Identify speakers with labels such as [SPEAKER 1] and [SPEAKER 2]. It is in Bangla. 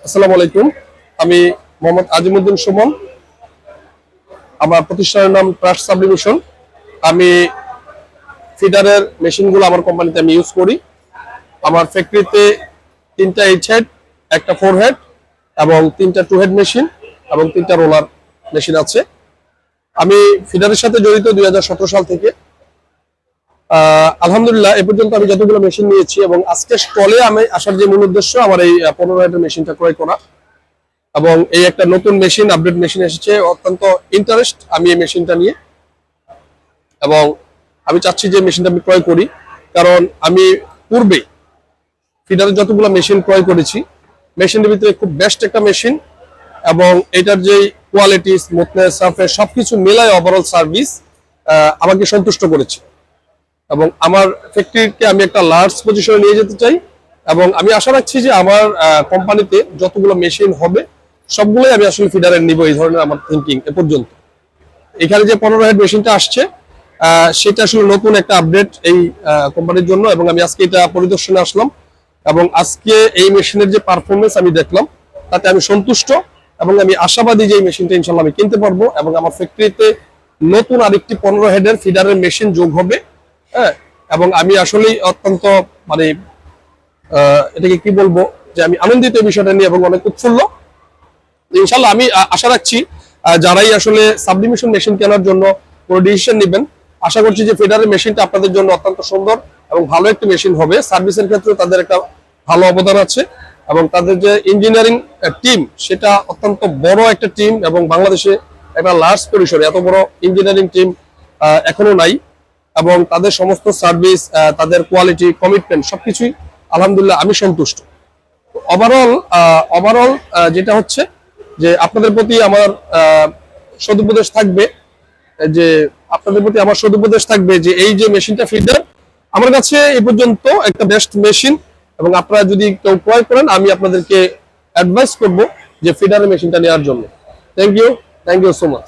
[SPEAKER 1] আসসালামু আলাইকুম, আমি মোহাম্মদ আজিমউদ্দিন সুমন। আমার প্রতিষ্ঠানের নাম ট্রাস্ট সাবলিমেশন। আমি ফিডারের মেশিনগুলো আমার কোম্পানিতে আমি ইউজ করি। আমার ফ্যাক্টরিতে 3টা 8 হেড, একটা 4 হেড এবং 3টা 2 হেড মেশিন এবং 3টা রোলার মেশিন আছে। আমি ফিডারের সাথে জড়িত 2017 সাল থেকে। আলহামদুলিল্লাহ এ পর্যন্ত আমি যতগুলো মেশিন নিয়েছি এবং আজকে স্টলে আমি আসার যে মূল উদ্দেশ্য আমার এই 15 হেডের মেশিনটা ক্রয় করা এবং এই একটা নতুন মেশিন, আপডেট মেশিন এসেছে। অত্যন্ত ইন্টারেস্ট আমি এই মেশিনটা নিয়ে, এবং আমি চাচ্ছি যে মেশিনটা আমি ক্রয় করি, কারণ আমি পূর্বে ফিডারের যতগুলো মেশিন ক্রয় করেছি মেশিনের ভিতরে খুব বেস্ট একটা মেশিন, এবং এটার যে কোয়ালিটি, স্মুথনেস, সারফেস সবকিছু মিলায় ওভারঅল সার্ভিস আমাকে সন্তুষ্ট করেছে। এবং আমার ফ্যাক্টরিকে আমি একটা লার্জ পজিশনে নিয়ে যেতে চাই, এবং আমি আশা রাখছি যে আমার কোম্পানিতে যতগুলো মেশিন হবে সবগুলোই আমি আসলে ফিডারের নিব, এই ধরনের আমার থিঙ্কিং এ পর্যন্ত। এখানে যে 15 হেড মেশিনটা আসছে সেটা আসলে নতুন একটা আপডেট এই কোম্পানির জন্য, এবং আমি আজকে এটা পরিদর্শনে আসলাম এবং আজকে এই মেশিনের যে পারফরমেন্স আমি দেখলাম তাতে আমি সন্তুষ্ট, এবং আমি আশাবাদী যে এই মেশিনটা ইনশাল্লাহ আমি কিনতে পারবো, এবং আমার ফ্যাক্টরিতে নতুন আরেকটি 15 হেডের ফিডারের মেশিন যোগ হবে। হ্যাঁ, এবং আমি আসলেই অত্যন্ত মানে এটাকে কি বলবো যে আমি আনন্দিত এই বিষয়টা নিয়ে এবং অনেক উৎফুল্ল। ইনশাল্লাহ আমি আশা রাখছি যারাই আসলে সাবলিমেশন মেশিন কেনার জন্য কোনো ডিসিশন নেবেন, আশা করছি যে ফিডারের মেশিনটা আপনাদের জন্য অত্যন্ত সুন্দর এবং ভালো একটি মেশিন হবে। সার্ভিসের ক্ষেত্রে তাদের একটা ভালো অবদান আছে, এবং তাদের যে ইঞ্জিনিয়ারিং টিম সেটা অত্যন্ত বড় একটা টিম, এবং বাংলাদেশে একটা লার্জ পরিসরে এত বড় ইঞ্জিনিয়ারিং টিম এখনো নাই। এবং তাদের সমস্ত সার্ভিস, তাদের কোয়ালিটি, কমিটমেন্ট সবকিছুই আলহামদুলিল্লাহ আমি সন্তুষ্ট। ওভারঅল যেটা হচ্ছে যে আপনাদের প্রতি আমার সদুপদেশ থাকবে যে এই যে মেশিনটা ফিডার আমার কাছে এই পর্যন্ত একটা বেস্ট মেশিন, এবং আপনারা যদি কেউ ক্রয় করেন আমি আপনাদেরকে অ্যাডভাইস করব যে ফিডারের মেশিনটা নেওয়ার জন্য। Thank you so much.